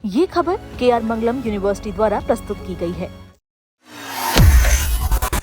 ये खबर KR मंगलम university द्वारा प्रस्तुत की गई है।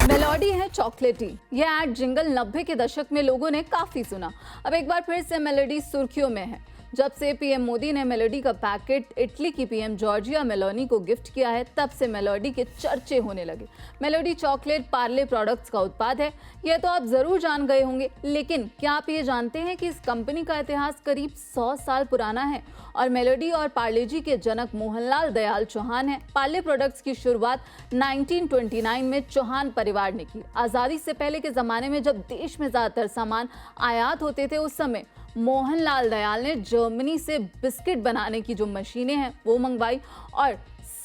मेलोडी है चॉकलेटी। यह एड जिंगल 90 के दशक में लोगों ने काफी सुना। अब एक बार फिर से मेलोडी सुर्खियों में है। जब से पीएम मोदी ने मेलोडी का पैकेट इटली की पीएम जॉर्जिया मेलोनी को गिफ्ट किया है, तब से मेलोडी के चर्चे होने लगे। मेलोडी चॉकलेट पार्ले प्रोडक्ट्स का उत्पाद है। यह तो आप जरूर जान गए होंगे, लेकिन क्या आप ये जानते हैं कि इस कंपनी का इतिहास करीब 100 साल पुराना है और मेलोडी और पार्ले जी के जनक मोहनलाल दयाल चौहान हैं। पार्ले प्रोडक्ट्स की शुरुआत 1929 में चौहान परिवार ने की। आज़ादी से पहले के ज़माने में जब देश में ज़्यादातर सामान आयात होते थे, उस समय मोहनलाल दयाल ने जर्मनी से बिस्किट बनाने की जो मशीनें हैं वो मंगवाई और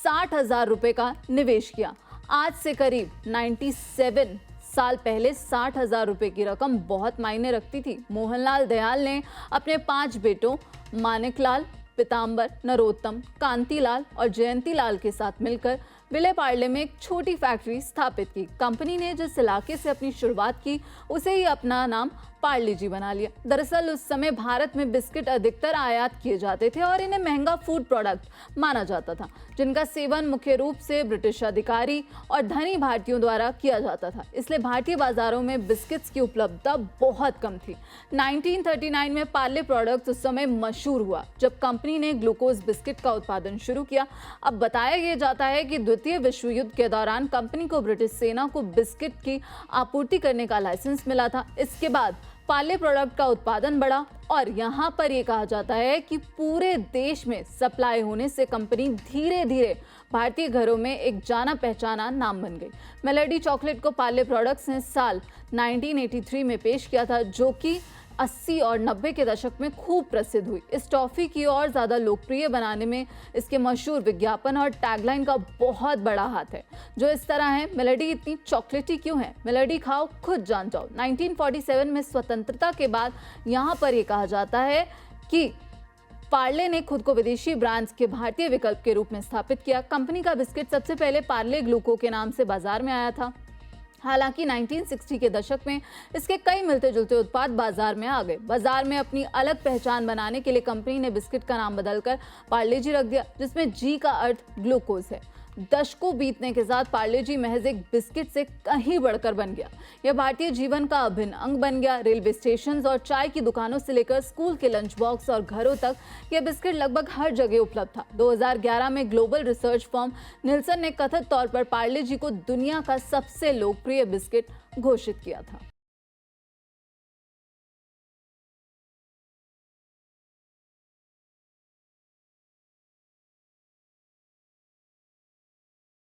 60,000 रुपये का निवेश किया। आज से करीब 97 साल पहले 60,000 रुपये की रकम बहुत मायने रखती थी। मोहनलाल दयाल ने अपने 5 बेटों मानिकलाल, पीताम्बर, नरोत्तम, कांतिलाल और जयंतीलाल के साथ मिलकर विले पार्ले में एक छोटी फैक्ट्री स्थापित की। कंपनी ने जिस इलाके से अपनी शुरुआत की, उसे ही अपना नाम पार्ले जी बना लिया। दरअसल उस समय भारत में बिस्किट अधिकतर आयात किए जाते थे और इन्हें महंगा फूड प्रोडक्ट माना जाता था, जिनका सेवन मुख्य रूप से ब्रिटिश अधिकारी और धनी भारतीयों द्वारा किया जाता था। इसलिए भारतीय बाजारों में बिस्किट्स की उपलब्धता बहुत कम थी। 1939 में पार्ले प्रोडक्ट्स उस समय मशहूर हुआ, जब कंपनी ने ग्लूकोज बिस्किट का उत्पादन शुरू किया। अब बताया जाता है कि द्वितीय विश्व युद्ध के दौरान कंपनी को ब्रिटिश सेना को बिस्किट की आपूर्ति करने का लाइसेंस मिला था। इसके बाद पार्ले प्रोडक्ट का उत्पादन बढ़ा और यहाँ पर यह कहा जाता है कि पूरे देश में सप्लाई होने से कंपनी धीरे धीरे भारतीय घरों में एक जाना पहचाना नाम बन गई। मेलोडी चॉकलेट को पार्ले प्रोडक्ट्स ने साल 1983 में पेश किया था, जो कि 80 और 90 के दशक में खूब प्रसिद्ध हुई। इस टॉफी की और ज़्यादा लोकप्रिय बनाने में इसके मशहूर विज्ञापन और टैगलाइन का बहुत बड़ा हाथ है, जो इस तरह है: मेलोडी इतनी चॉकलेटी क्यों है, मेलोडी खाओ खुद जान जाओ। 1947 में स्वतंत्रता के बाद यहाँ पर यह कहा जाता है कि पार्ले ने खुद को विदेशी ब्रांड्स के भारतीय विकल्प के रूप में स्थापित किया। कंपनी का बिस्किट सबसे पहले पार्ले ग्लूको के नाम से बाजार में आया था। हालांकि 1960 के दशक में इसके कई मिलते जुलते उत्पाद बाजार में आ गए। बाजार में अपनी अलग पहचान बनाने के लिए कंपनी ने बिस्किट का नाम बदलकर पार्ले जी रख दिया, जिसमें जी का अर्थ ग्लूकोज है। दशकों बीतने के साथ पार्ले जी महज एक बिस्किट से कहीं बढ़कर बन गया। यह भारतीय जीवन का अभिन्न अंग बन गया। रेलवे स्टेशन और चाय की दुकानों से लेकर स्कूल के लंच बॉक्स और घरों तक यह बिस्किट लगभग हर जगह उपलब्ध था। 2011 में ग्लोबल रिसर्च फर्म निल्सन ने कथित तौर पर पार्ले जी को दुनिया का सबसे लोकप्रिय बिस्किट घोषित किया था।